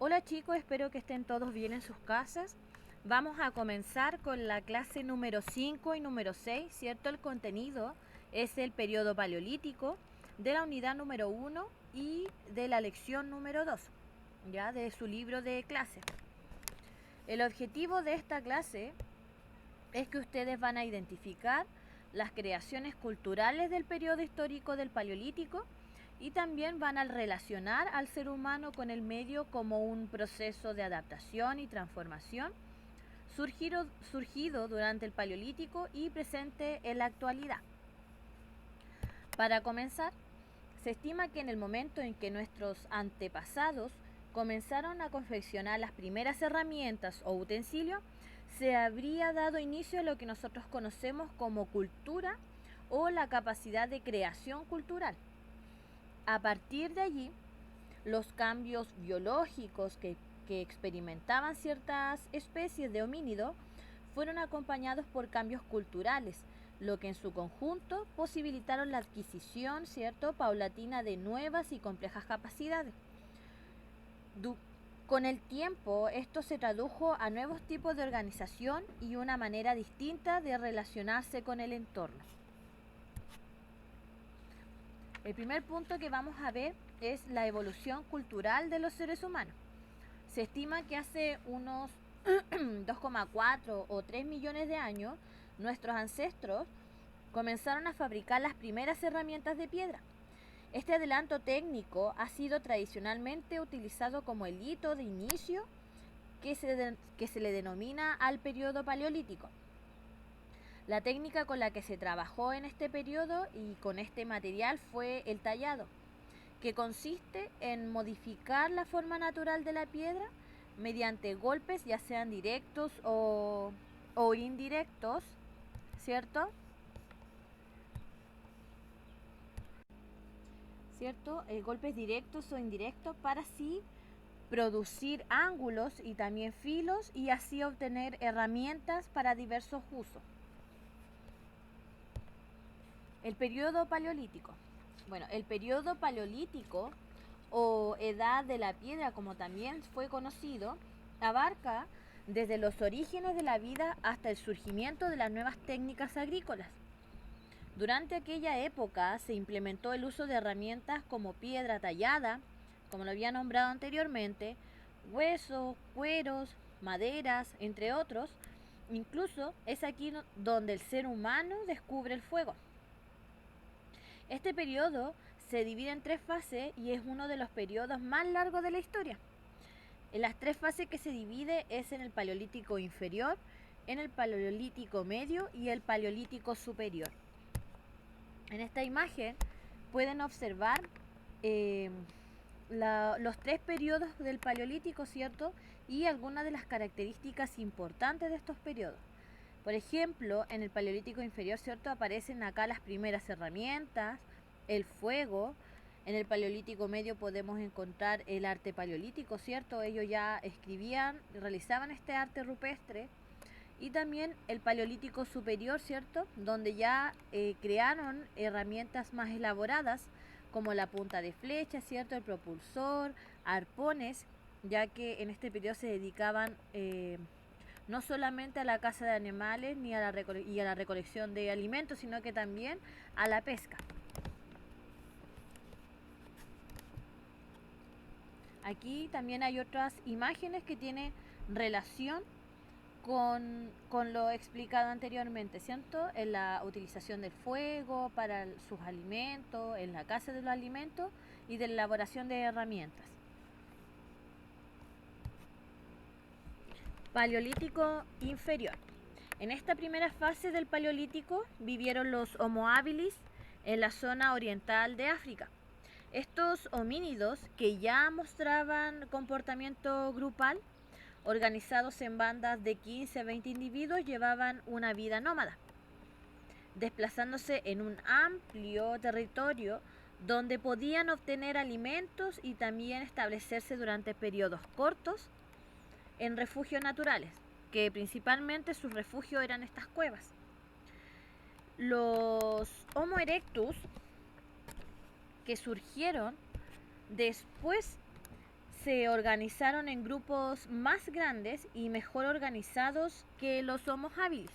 Hola chicos, espero que estén todos bien en sus casas. Vamos a comenzar con la clase número 5 y número 6, ¿cierto? El contenido es el periodo paleolítico de la unidad número 1 y de la lección número 2, ya de su libro de clase. El objetivo de esta clase es que ustedes van a identificar las creaciones culturales del periodo histórico del Paleolítico y también van a relacionar al ser humano con el medio como un proceso de adaptación y transformación surgido durante el Paleolítico y presente en la actualidad. Para comenzar, se estima que en el momento en que nuestros antepasados comenzaron a confeccionar las primeras herramientas o utensilios, se habría dado inicio a lo que nosotros conocemos como cultura o la capacidad de creación cultural. A partir de allí, los cambios biológicos que experimentaban ciertas especies de homínidos fueron acompañados por cambios culturales, lo que en su conjunto posibilitaron la adquisición, ¿cierto?, paulatina de nuevas y complejas capacidades. Con el tiempo, esto se tradujo a nuevos tipos de organización y una manera distinta de relacionarse con el entorno. El primer punto que vamos a ver es la evolución cultural de los seres humanos. Se estima que hace unos 2,4 o 3 millones de años, nuestros ancestros comenzaron a fabricar las primeras herramientas de piedra. Este adelanto técnico ha sido tradicionalmente utilizado como el hito de inicio que se le denomina al periodo paleolítico. La técnica con la que se trabajó en este periodo y con este material fue el tallado, que consiste en modificar la forma natural de la piedra mediante golpes, ya sean directos o indirectos, ¿cierto? Golpes directos o indirectos para así producir ángulos y también filos y así obtener herramientas para diversos usos. El periodo paleolítico. Bueno, el periodo paleolítico o edad de la piedra, como también fue conocido, abarca desde los orígenes de la vida hasta el surgimiento de las nuevas técnicas agrícolas. Durante aquella época se implementó el uso de herramientas como piedra tallada, como lo había nombrado anteriormente, huesos, cueros, maderas, entre otros. Incluso es aquí donde el ser humano descubre el fuego. Este periodo se divide en 3 fases y es uno de los periodos más largos de la historia. En las 3 fases que se divide es en el Paleolítico inferior, en el Paleolítico medio y el Paleolítico superior. En esta imagen pueden observar los 3 periodos del Paleolítico, ¿cierto? Y algunas de las características importantes de estos periodos. Por ejemplo, en el Paleolítico inferior, ¿cierto?, aparecen acá las primeras herramientas, el fuego. En el Paleolítico medio podemos encontrar el arte paleolítico, ¿cierto? Ellos ya escribían, realizaban este arte rupestre. Y también el Paleolítico superior, ¿cierto?, donde ya crearon herramientas más elaboradas, como la punta de flecha, ¿cierto?, el propulsor, arpones, ya que en este periodo se dedicaban no solamente a la caza de animales ni a la recolección de alimentos, sino que también a la pesca. Aquí también hay otras imágenes que tienen relación con lo explicado anteriormente, ¿cierto? En la utilización del fuego para sus alimentos, en la caza de los alimentos y de la elaboración de herramientas. Paleolítico inferior. En esta primera fase del Paleolítico vivieron los Homo habilis en la zona oriental de África. Estos homínidos, que ya mostraban comportamiento grupal, organizados en bandas de 15 a 20 individuos, llevaban una vida nómada, desplazándose en un amplio territorio donde podían obtener alimentos y también establecerse durante periodos cortos en refugios naturales, que principalmente sus refugios eran estas cuevas. Los Homo erectus, que surgieron después, se organizaron en grupos más grandes y mejor organizados que los Homo habilis.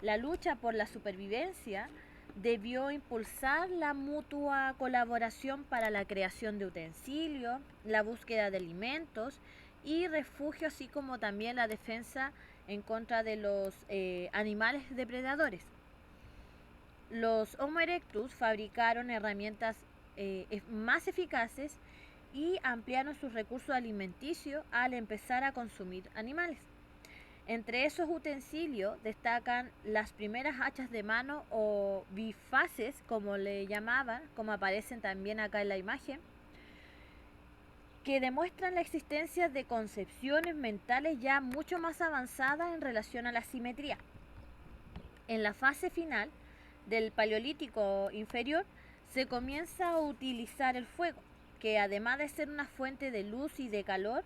La lucha por la supervivencia debió impulsar la mutua colaboración para la creación de utensilios, la búsqueda de alimentos y refugio, así como también la defensa en contra de los animales depredadores. Los Homo erectus fabricaron herramientas más eficaces y ampliaron sus recursos alimenticios al empezar a consumir animales. Entre esos utensilios destacan las primeras hachas de mano o bifaces, como le llamaban, como aparecen también acá en la imagen, que demuestran la existencia de concepciones mentales ya mucho más avanzadas en relación a la simetría. En la fase final del Paleolítico inferior se comienza a utilizar el fuego, que además de ser una fuente de luz y de calor,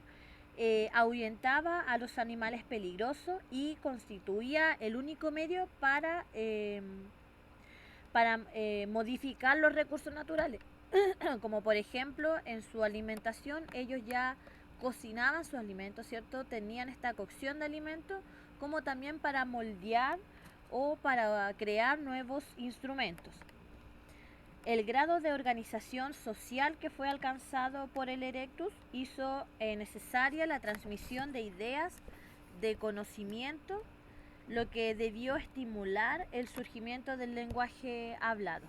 ahuyentaba a los animales peligrosos y constituía el único medio para modificar los recursos naturales. Como por ejemplo en su alimentación, ellos ya cocinaban sus alimentos, ¿cierto? Tenían esta cocción de alimentos, como también para moldear o para crear nuevos instrumentos. El grado de organización social que fue alcanzado por el Erectus hizo necesaria la transmisión de ideas, de conocimiento, lo que debió estimular el surgimiento del lenguaje hablado.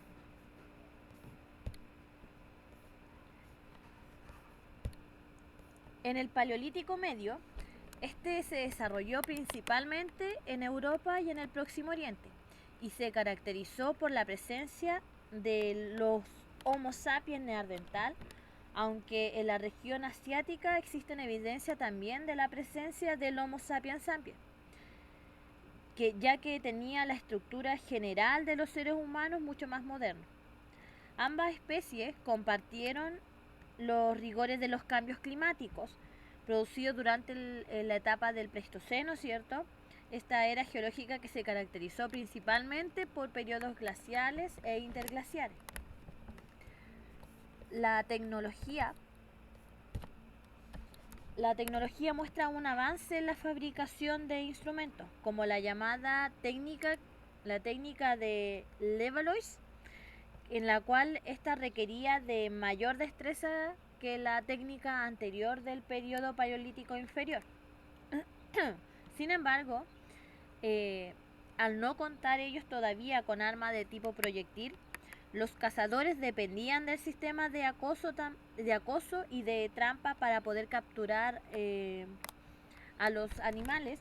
En el Paleolítico Medio, este se desarrolló principalmente en Europa y en el Próximo Oriente, y se caracterizó por la presencia de los Homo sapiens neandertal, aunque en la región asiática existen evidencia también de la presencia del Homo sapiens sapiens, ya que tenía la estructura general de los seres humanos mucho más modernos. Ambas especies compartieron los rigores de los cambios climáticos producidos durante la etapa del Pleistoceno, ¿cierto? Esta era geológica que se caracterizó principalmente por periodos glaciales e interglaciares. La tecnología muestra un avance en la fabricación de instrumentos, como la llamada técnica de Levallois, en la cual esta requería de mayor destreza que la técnica anterior del periodo Paleolítico inferior. Sin embargo, al no contar ellos todavía con armas de tipo proyectil, los cazadores dependían del sistema de acoso y de trampa para poder capturar a los animales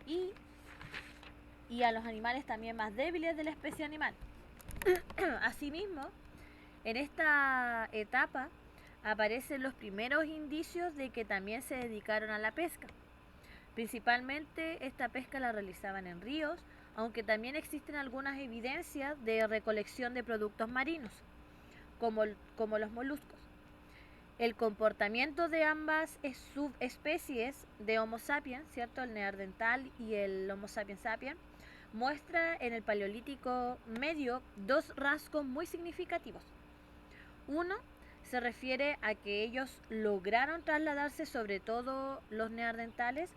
y a los animales también más débiles de la especie animal. Asimismo, en esta etapa aparecen los primeros indicios de que también se dedicaron a la pesca. Principalmente esta pesca la realizaban en ríos, aunque también existen algunas evidencias de recolección de productos marinos, como los moluscos. El comportamiento de ambas subespecies de Homo sapiens, ¿cierto? El neandertal y el Homo sapiens sapiens, muestra en el Paleolítico Medio dos rasgos muy significativos. Uno se refiere a que ellos lograron trasladarse, sobre todo los neandertales,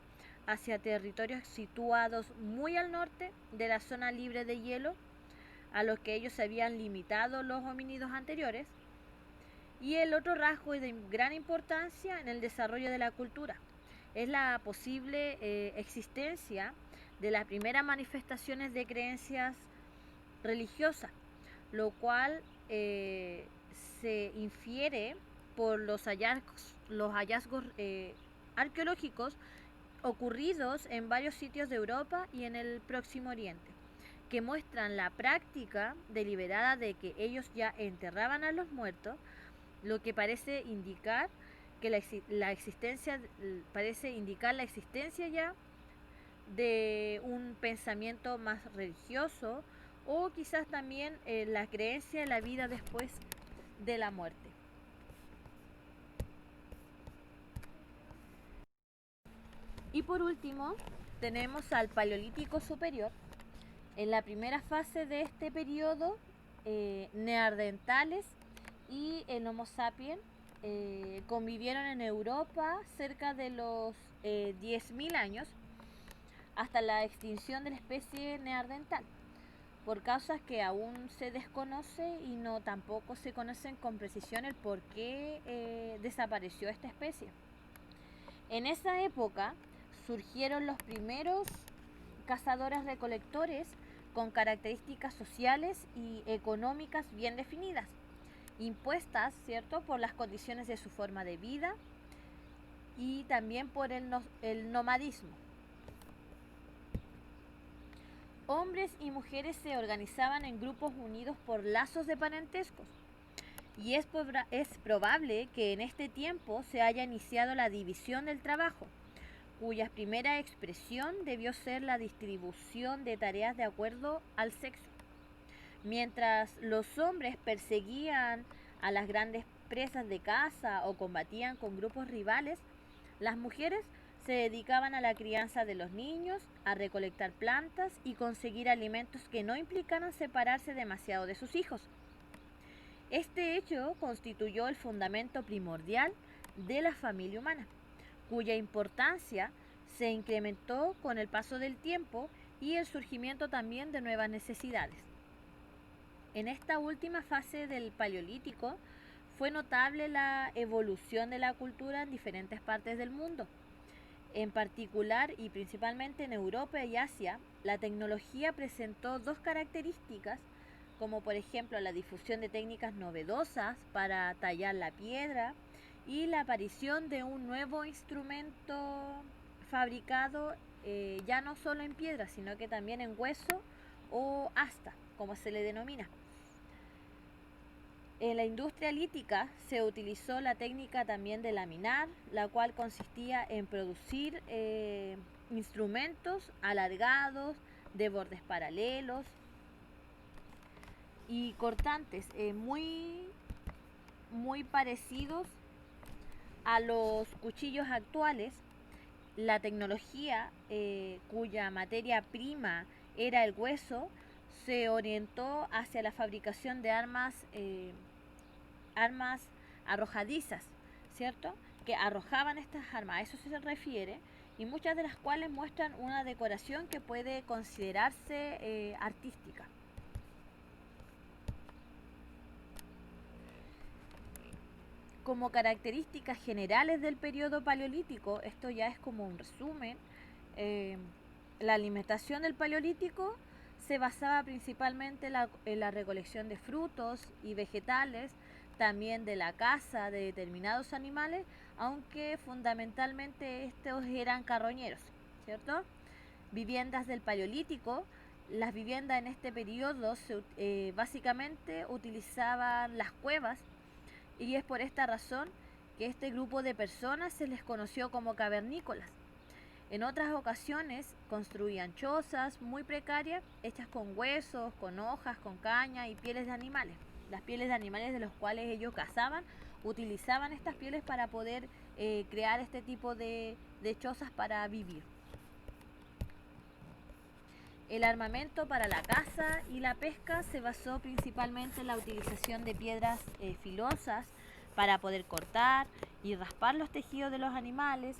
hacia territorios situados muy al norte de la zona libre de hielo, a los que ellos se habían limitado los homínidos anteriores. Y el otro rasgo de gran importancia en el desarrollo de la cultura es la posible existencia de las primeras manifestaciones de creencias religiosas, lo cual se infiere por los hallazgos arqueológicos ocurridos en varios sitios de Europa y en el Próximo Oriente, que muestran la práctica deliberada de que ellos ya enterraban a los muertos, lo que parece indicar que la existencia ya de un pensamiento más religioso, o quizás también la creencia en la vida después de la muerte. Y por último, tenemos al Paleolítico Superior. En la primera fase de este periodo, neandertales y el Homo sapiens convivieron en Europa cerca de los 10.000 años hasta la extinción de la especie neandertal, por causas que aún se desconoce y no tampoco se conocen con precisión el por qué desapareció esta especie. En esa época surgieron los primeros cazadores-recolectores con características sociales y económicas bien definidas, impuestas, ¿cierto?, por las condiciones de su forma de vida y también por el nomadismo. Hombres y mujeres se organizaban en grupos unidos por lazos de parentescos, y es probable que en este tiempo se haya iniciado la división del trabajo, cuya primera expresión debió ser la distribución de tareas de acuerdo al sexo. Mientras los hombres perseguían a las grandes presas de caza o combatían con grupos rivales, las mujeres se dedicaban a la crianza de los niños, a recolectar plantas y conseguir alimentos que no implicaran separarse demasiado de sus hijos. Este hecho constituyó el fundamento primordial de la familia humana, cuya importancia se incrementó con el paso del tiempo y el surgimiento también de nuevas necesidades. En esta última fase del Paleolítico fue notable la evolución de la cultura en diferentes partes del mundo. En particular y principalmente en Europa y Asia, la tecnología presentó dos características, como por ejemplo la difusión de técnicas novedosas para tallar la piedra y la aparición de un nuevo instrumento fabricado ya no solo en piedra, sino que también en hueso o asta, como se le denomina. En la industria lítica se utilizó la técnica también de laminar, la cual consistía en producir instrumentos alargados, de bordes paralelos y cortantes, muy parecidos a los cuchillos actuales. La tecnología, cuya materia prima era el hueso, se orientó hacia la fabricación de armas arrojadizas, ¿cierto?, que arrojaban estas armas, a eso se refiere, y muchas de las cuales muestran una decoración que puede considerarse artística. Como características generales del periodo paleolítico, esto ya es como un resumen, la alimentación del paleolítico se basaba principalmente en la recolección de frutos y vegetales, también de la caza de determinados animales, aunque fundamentalmente estos eran carroñeros, ¿cierto? Viviendas del Paleolítico. Las viviendas en este periodo básicamente utilizaban las cuevas, y es por esta razón que este grupo de personas se les conoció como cavernícolas. En otras ocasiones construían chozas muy precarias, hechas con huesos, con hojas, con caña y pieles de animales. Las pieles de animales de los cuales ellos cazaban, utilizaban estas pieles para poder crear este tipo de chozas para vivir. El armamento para la caza y la pesca se basó principalmente en la utilización de piedras filosas para poder cortar y raspar los tejidos de los animales.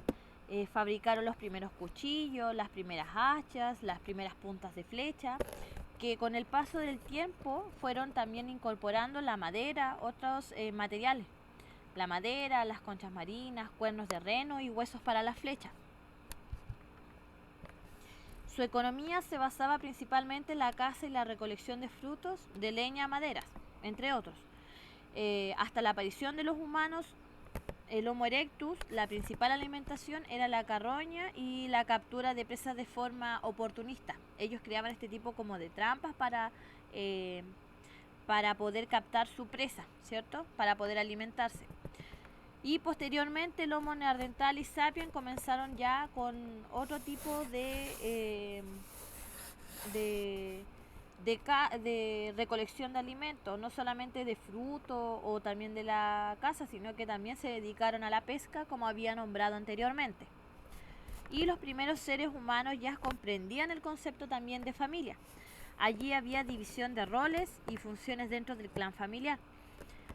Fabricaron los primeros cuchillos, las primeras hachas, las primeras puntas de flecha, que con el paso del tiempo fueron también incorporando la madera, otros materiales. La madera, las conchas marinas, cuernos de reno y huesos para las flechas. Su economía se basaba principalmente en la caza y la recolección de frutos, de leña, maderas, entre otros. Hasta la aparición de los humanos, el Homo erectus, la principal alimentación era la carroña y la captura de presas de forma oportunista. Ellos creaban este tipo como de trampas para poder captar su presa, ¿cierto?, para poder alimentarse. Y posteriormente el Homo neandertal y sapiens comenzaron ya con otro tipo de recolección de alimentos, no solamente de fruto o también de la caza, sino que también se dedicaron a la pesca, como había nombrado anteriormente. Y los primeros seres humanos ya comprendían el concepto también de familia. Allí había división de roles y funciones dentro del clan familiar.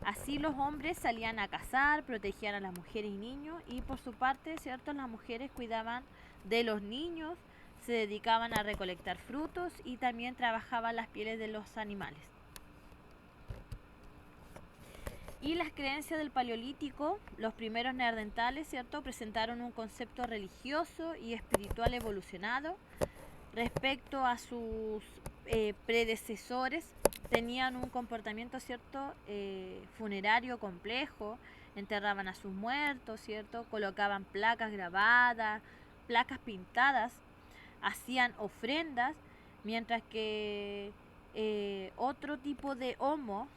Así los hombres salían a cazar, protegían a las mujeres y niños, y por su parte, ¿cierto?, las mujeres cuidaban de los niños, se dedicaban a recolectar frutos y también trabajaban las pieles de los animales. Y las creencias del Paleolítico, los primeros neandertales, ¿cierto?, presentaron un concepto religioso y espiritual evolucionado respecto a sus predecesores. Tenían un comportamiento, ¿cierto?, funerario complejo, enterraban a sus muertos, ¿cierto?, colocaban placas grabadas, placas pintadas, hacían ofrendas, mientras que otro tipo de homos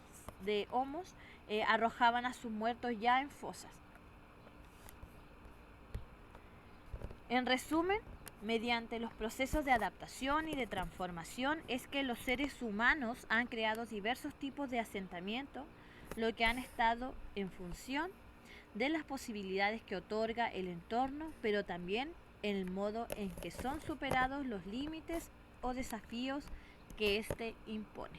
arrojaban a sus muertos ya en fosas. En resumen, mediante los procesos de adaptación y de transformación es que los seres humanos han creado diversos tipos de asentamiento, lo que han estado en función de las posibilidades que otorga el entorno, pero también en el modo en que son superados los límites o desafíos que éste impone.